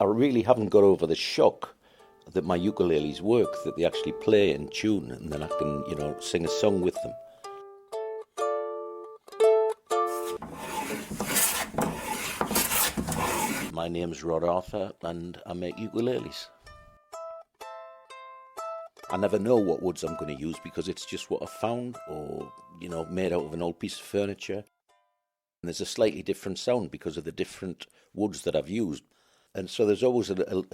I really haven't got over the shock that my ukuleles work, that they actually play in tune, and then I can, sing a song with them. My name's Rod Arthur, and I make ukuleles. I never know what woods I'm going to use because it's just what I found, or, made out of an old piece of furniture. And there's a slightly different sound because of the different woods that I've used. And so there's always an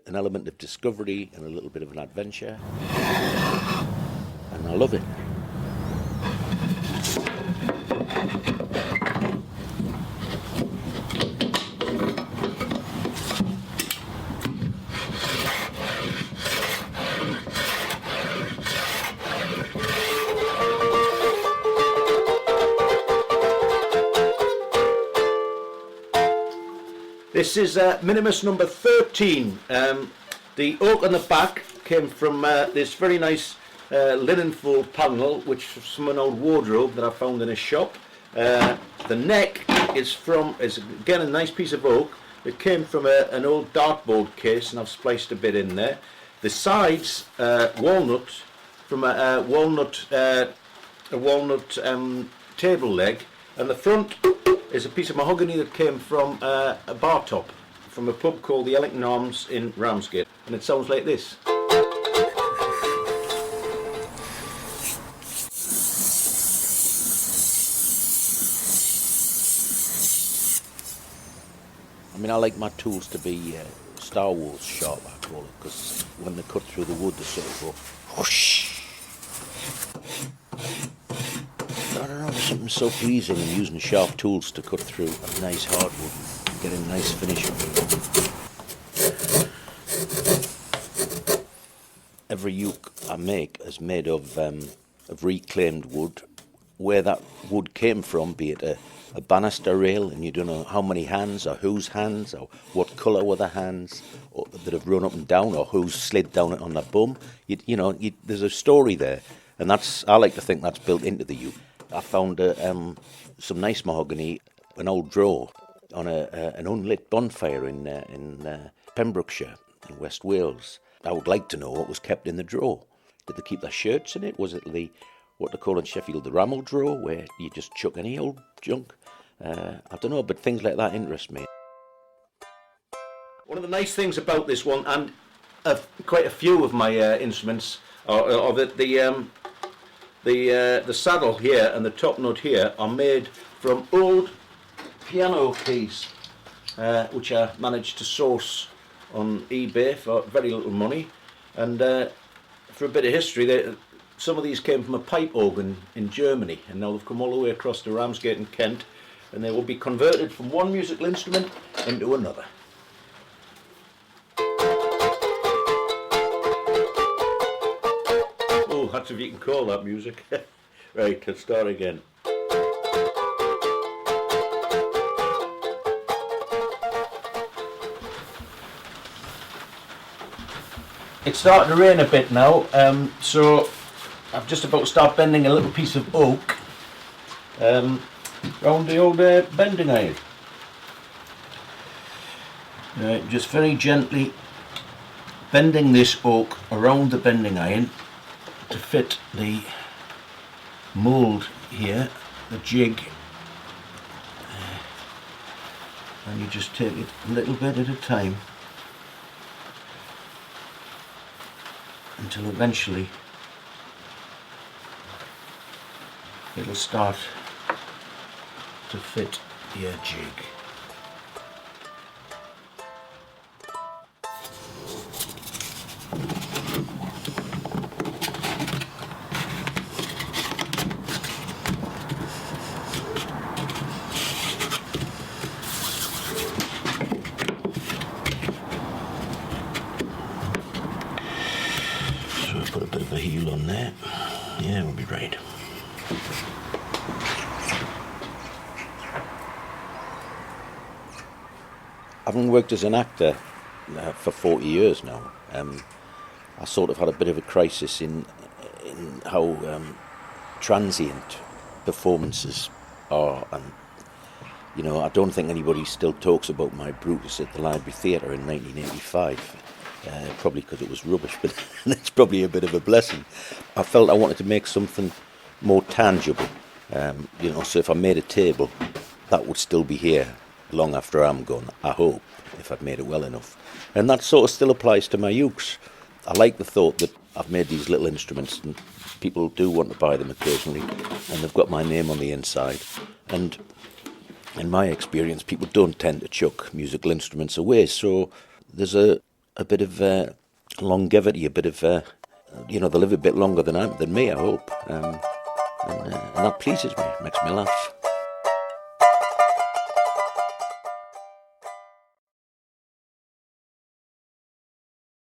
element of discovery and a little bit of an adventure. And I love it. This is Minimus number 13. The oak on the back came from this very nice linen fold panel, which is from an old wardrobe that I found in a shop. The neck is again a nice piece of oak. It came from an old dartboard case, and I've spliced a bit in there. The sides, walnut, from a walnut table leg, and the front is a piece of mahogany that came from a bar top from a pub called the Ellington Arms in Ramsgate, and it sounds like this. I mean, I like my tools to be Star Wars sharp, I call it, because when they cut through the wood they sort of go whoosh. I don't know, there's something so pleasing in using sharp tools to cut through a nice hardwood and get a nice finish on it. Every uke I make is made of reclaimed wood. Where that wood came from, be it a banister rail, and you don't know how many hands or whose hands or what colour were the hands that have run up and down, or who's slid down it on their bum. There's a story there, and I like to think that's built into the uke. I found some nice mahogany, an old drawer, on an unlit bonfire in Pembrokeshire, in West Wales. I would like to know what was kept in the drawer. Did they keep their shirts in it? Was it what they call in Sheffield the rammel drawer, where you just chuck any old junk? I don't know, but things like that interest me. One of the nice things about this one, and quite a few of my instruments, are that the saddle here and the top nut here are made from old piano keys, which I managed to source on eBay for very little money. And for a bit of history, some of these came from a pipe organ in Germany, and now they've come all the way across to Ramsgate in Kent, and they will be converted from one musical instrument into another. Oh, that's if you can call that music. Right, let's start again. It's starting to rain a bit now, so I'm just about to start bending a little piece of oak round the old bending iron. Just very gently bending this oak around the bending iron to fit the mould here, the jig, and you just take it a little bit at a time until eventually it'll start to fit your jig. So put a bit of a heel on there. Yeah, we'll be right. Having worked as an actor for 40 years now, I sort of had a bit of a crisis in how transient performances are, and I don't think anybody still talks about my Brutus at the Library Theatre in 1985. Probably because it was rubbish, but it's probably a bit of a blessing. I felt I wanted to make something more tangible. So if I made a table, that would still be here long after I'm gone, I hope, if I'd made it well enough. And that sort of still applies to my ukes. I like the thought that I've made these little instruments and people do want to buy them occasionally, and they've got my name on the inside. And in my experience, people don't tend to chuck musical instruments away, so there's a bit of longevity, a bit of, they live a bit longer than me, I hope. And that pleases me, makes me laugh.